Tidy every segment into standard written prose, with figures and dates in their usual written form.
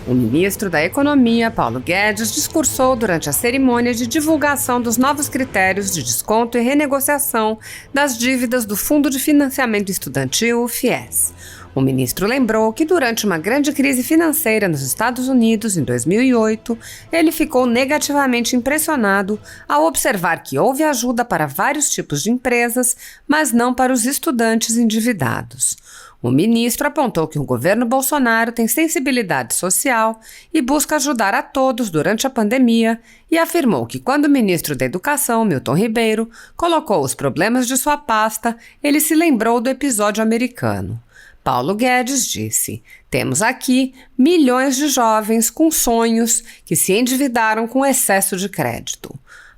O ministro da Economia, Paulo Guedes, discursou durante a cerimônia de divulgação dos novos critérios de desconto e renegociação das dívidas do Fundo de Financiamento Estudantil, o FIES. O ministro lembrou que durante uma grande crise financeira nos Estados Unidos, em 2008, ele ficou negativamente impressionado ao observar que houve ajuda para vários tipos de empresas, mas não para os estudantes endividados. O ministro apontou que o governo Bolsonaro tem sensibilidade social e busca ajudar a todos durante a pandemia e afirmou que quando o ministro da Educação, Milton Ribeiro, colocou os problemas de sua pasta, ele se lembrou do episódio americano. Paulo Guedes disse: "Temos aqui milhões de jovens com sonhos que se endividaram com excesso de crédito."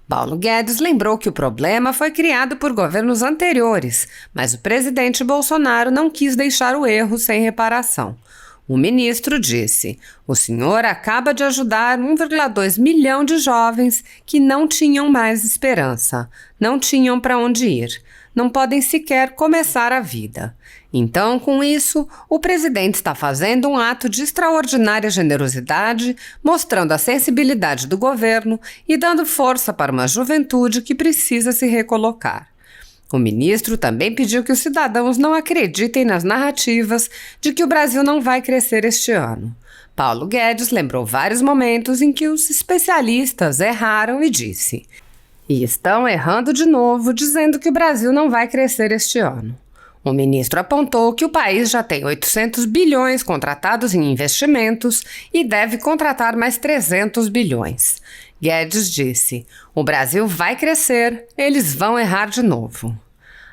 Paulo Guedes lembrou que o problema foi criado por governos anteriores, mas o presidente Bolsonaro não quis deixar o erro sem reparação. O ministro disse: "O senhor acaba de ajudar 1,2 milhão de jovens que não tinham mais esperança, não tinham para onde ir, não podem sequer começar a vida. Então, com isso, o presidente está fazendo um ato de extraordinária generosidade, mostrando a sensibilidade do governo e dando força para uma juventude que precisa se recolocar." O ministro também pediu que os cidadãos não acreditem nas narrativas de que o Brasil não vai crescer este ano. Paulo Guedes lembrou vários momentos em que os especialistas erraram e disse: "E estão errando de novo, dizendo que o Brasil não vai crescer este ano." O ministro apontou que o país já tem 800 bilhões contratados em investimentos e deve contratar mais 300 bilhões. Guedes disse: "O Brasil vai crescer, eles vão errar de novo."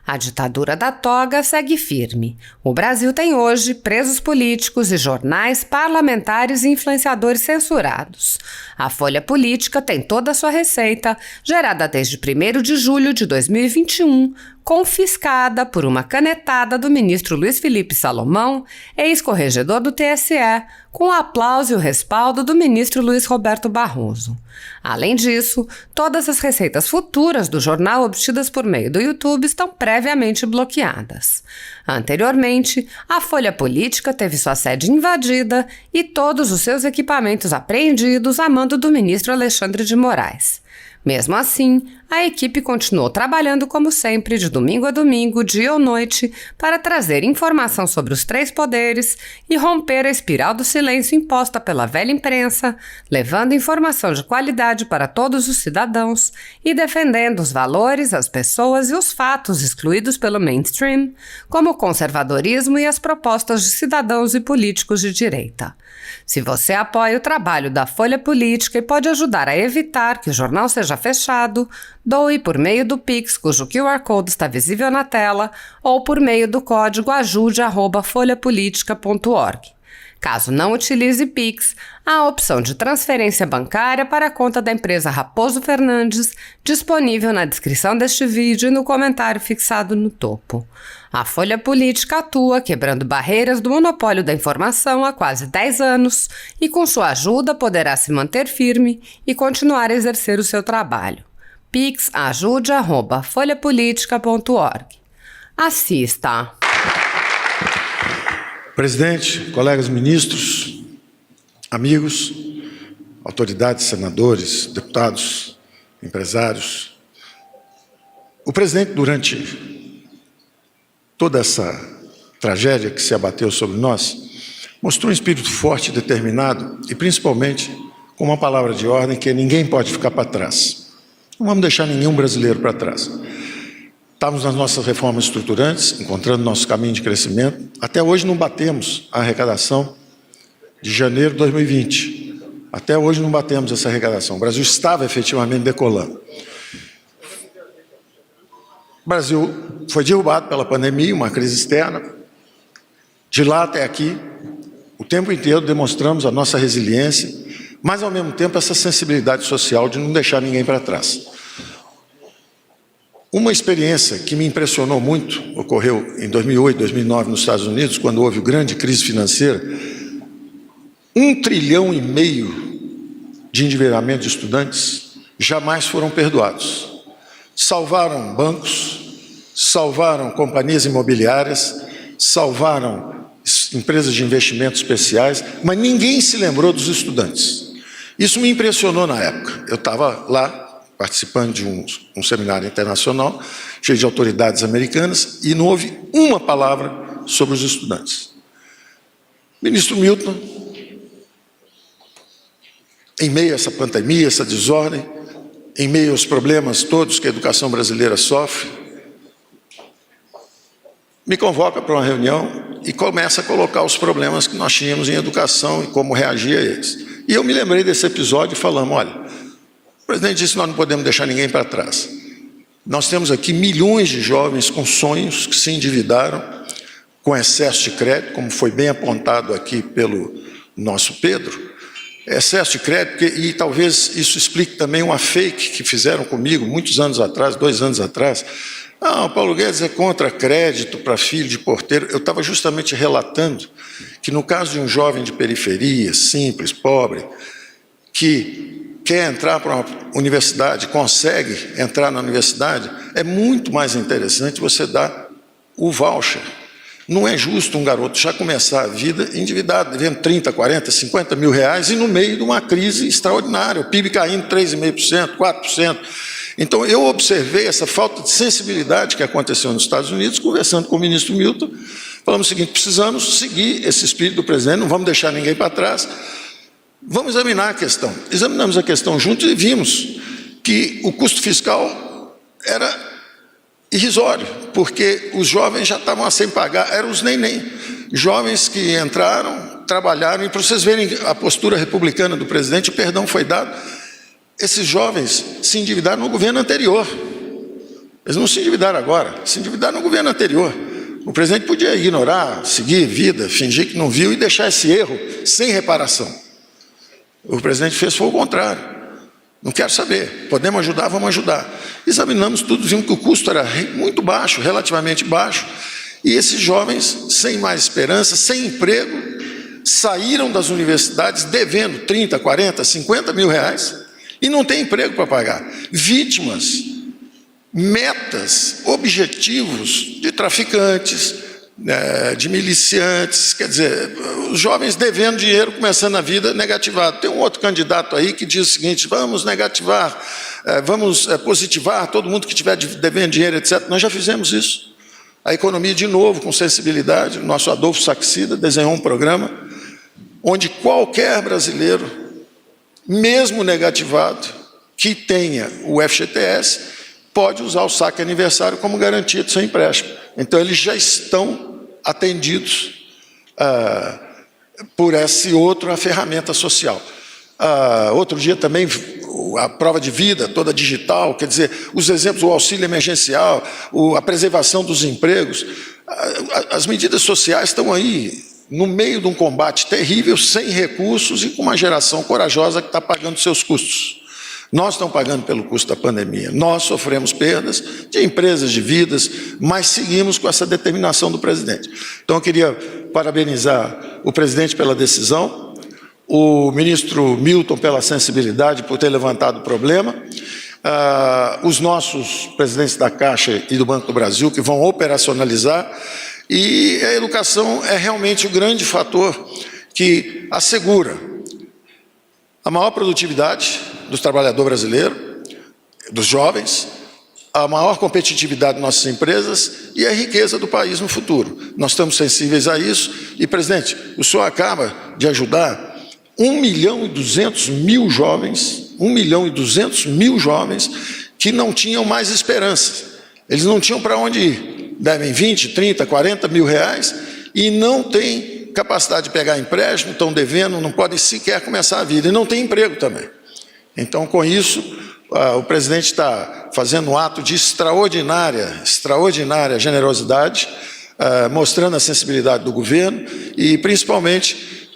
A ditadura da toga segue firme. O Brasil tem hoje presos políticos e jornais, parlamentares e influenciadores censurados. A Folha Política tem toda a sua receita, gerada desde 1º de julho de 2021, confiscada por uma canetada do ministro Luiz Felipe Salomão, ex-corregedor do TSE, com o aplauso e o respaldo do ministro Luiz Roberto Barroso. Além disso, todas as receitas futuras do jornal obtidas por meio do YouTube estão previamente bloqueadas. Anteriormente, a Folha Política teve sua sede invadida e todos os seus equipamentos apreendidos a mando do ministro Alexandre de Moraes. Mesmo assim, a equipe continuou trabalhando como sempre, de domingo a domingo, dia ou noite, para trazer informação sobre os 3 poderes e romper a espiral do silêncio imposta pela velha imprensa, levando informação de qualidade para todos os cidadãos e defendendo os valores, as pessoas e os fatos excluídos pelo mainstream, como o conservadorismo e as propostas de cidadãos e políticos de direita. Se você apoia o trabalho da Folha Política e pode ajudar a evitar que o jornal seja fechado, doe por meio do Pix, cujo QR Code está visível na tela, ou por meio do código ajude@folhapolitica.org. Caso não utilize Pix, há a opção de transferência bancária para a conta da empresa Raposo Fernandes, disponível na descrição deste vídeo e no comentário fixado no topo. A Folha Política atua quebrando barreiras do monopólio da informação há quase 10 anos e, com sua ajuda, poderá se manter firme e continuar a exercer o seu trabalho. Pix ajude@folhapolitica.org. Assista. Presidente, colegas ministros, amigos, autoridades, senadores, deputados, empresários. O presidente, durante toda essa tragédia que se abateu sobre nós, mostrou um espírito forte e determinado e, principalmente, com uma palavra de ordem que ninguém pode ficar para trás. Não vamos deixar nenhum brasileiro para trás. Estamos nas nossas reformas estruturantes, encontrando nosso caminho de crescimento. Até hoje não batemos a arrecadação de janeiro de 2020. Até hoje não batemos essa arrecadação. O Brasil estava efetivamente decolando. O Brasil foi derrubado pela pandemia, uma crise externa. De lá até aqui, o tempo inteiro demonstramos a nossa resiliência, mas ao mesmo tempo essa sensibilidade social de não deixar ninguém para trás. Uma experiência que me impressionou muito, ocorreu em 2008, 2009 nos Estados Unidos, quando houve grande crise financeira. 1,5 trilhão de endividamento de estudantes jamais foram perdoados. Salvaram bancos, salvaram companhias imobiliárias, salvaram empresas de investimentos especiais, mas ninguém se lembrou dos estudantes. Isso me impressionou na época. Eu estava lá participando de um seminário internacional, cheio de autoridades americanas, e não houve uma palavra sobre os estudantes. Ministro Milton, em meio a essa pandemia, essa desordem, em meio aos problemas todos que a educação brasileira sofre, me convoca para uma reunião e começa a colocar os problemas que nós tínhamos em educação e como reagir a eles. E eu me lembrei desse episódio e falamos, olha, o presidente disse que nós não podemos deixar ninguém para trás. Nós temos aqui milhões de jovens com sonhos que se endividaram com excesso de crédito, como foi bem apontado aqui pelo nosso Pedro. Excesso de crédito, e talvez isso explique também uma fake que fizeram comigo muitos anos atrás, 2 anos atrás. Ah, o Paulo Guedes é contra crédito para filho de porteiro. Eu estava justamente relatando que no caso de um jovem de periferia, simples, pobre, que quer entrar para uma universidade, consegue entrar na universidade, é muito mais interessante você dar o voucher. Não é justo um garoto já começar a vida endividado, devendo 30, 40, 50 mil reais e no meio de uma crise extraordinária, o PIB caindo 3,5%, 4%. Então, eu observei essa falta de sensibilidade que aconteceu nos Estados Unidos, conversando com o ministro Milton, falamos o seguinte, precisamos seguir esse espírito do presidente, não vamos deixar ninguém para trás, vamos examinar a questão. Examinamos a questão juntos e vimos que o custo fiscal era irrisório, porque os jovens já estavam sem pagar, eram os neném, jovens que entraram, trabalharam, e para vocês verem a postura republicana do presidente, o perdão foi dado, esses jovens se endividaram no governo anterior, eles não se endividaram agora, se endividaram no governo anterior. O presidente podia ignorar, seguir vida, fingir que não viu e deixar esse erro sem reparação. O presidente fez foi o contrário. Não quero saber, podemos ajudar, vamos ajudar. Examinamos tudo, vimos que o custo era muito baixo, relativamente baixo, e esses jovens, sem mais esperança, sem emprego, saíram das universidades devendo 30, 40, 50 mil reais e não tem emprego para pagar. Vítimas, metas, objetivos de traficantes, de miliciantes, quer dizer, os jovens devendo dinheiro, começando a vida negativado. Tem um outro candidato aí que diz o seguinte, vamos negativar, vamos positivar todo mundo que estiver devendo dinheiro, etc. Nós já fizemos isso. A economia, de novo, com sensibilidade, o nosso Adolfo Saxida desenhou um programa onde qualquer brasileiro, mesmo negativado, que tenha o FGTS, pode usar o saque aniversário como garantia do seu empréstimo. Então, eles já estão atendidos por essa outra ferramenta social. Outro dia também, a prova de vida toda digital, quer dizer, os exemplos, o auxílio emergencial, a preservação dos empregos, as medidas sociais estão aí, no meio de um combate terrível, sem recursos e com uma geração corajosa que está pagando seus custos. Nós estamos pagando pelo custo da pandemia, nós sofremos perdas de empresas, de vidas, mas seguimos com essa determinação do presidente. Então, eu queria parabenizar o presidente pela decisão, o ministro Milton pela sensibilidade, por ter levantado o problema, os nossos presidentes da Caixa e do Banco do Brasil, que vão operacionalizar, e a educação é realmente o grande fator que assegura a maior produtividade dos trabalhadores brasileiros, dos jovens, a maior competitividade de nossas empresas e a riqueza do país no futuro. Nós estamos sensíveis a isso e, presidente, o senhor acaba de ajudar 1.200.000 jovens, 1.200.000 jovens que não tinham mais esperança. Eles não tinham para onde ir. Devem 20, 30, 40 mil reais e não têm capacidade de pegar empréstimo, estão devendo, não podem sequer começar a vida, e não tem emprego também. Então, com isso, o presidente está fazendo um ato de extraordinária generosidade, mostrando a sensibilidade do governo e, principalmente,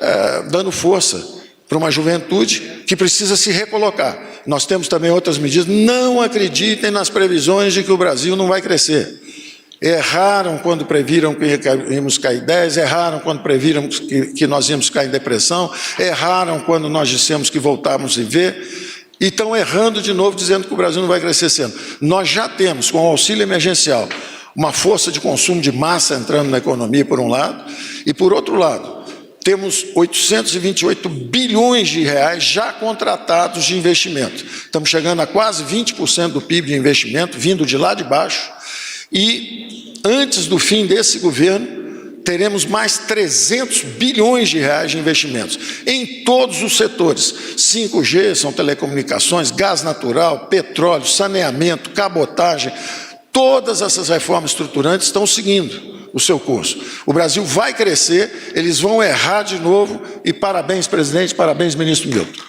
dando força para uma juventude que precisa se recolocar. Nós temos também outras medidas. Não acreditem nas previsões de que o Brasil não vai crescer. Erraram quando previram que íamos cair 10, erraram quando previram que nós íamos cair em depressão, erraram quando nós dissemos que voltávamos a viver, e estão errando de novo, dizendo que o Brasil não vai crescer esse ano. Nós já temos, com o auxílio emergencial, uma força de consumo de massa entrando na economia, por um lado, E, por outro lado, temos 828 bilhões de reais já contratados de investimento. Estamos chegando a quase 20% do PIB de investimento, vindo de lá de baixo, e antes do fim desse governo, teremos mais 300 bilhões de reais de investimentos em todos os setores. 5G, são telecomunicações, gás natural, petróleo, saneamento, cabotagem. Todas essas reformas estruturantes estão seguindo o seu curso. O Brasil vai crescer, eles vão errar de novo, e parabéns, presidente, parabéns, ministro Milton.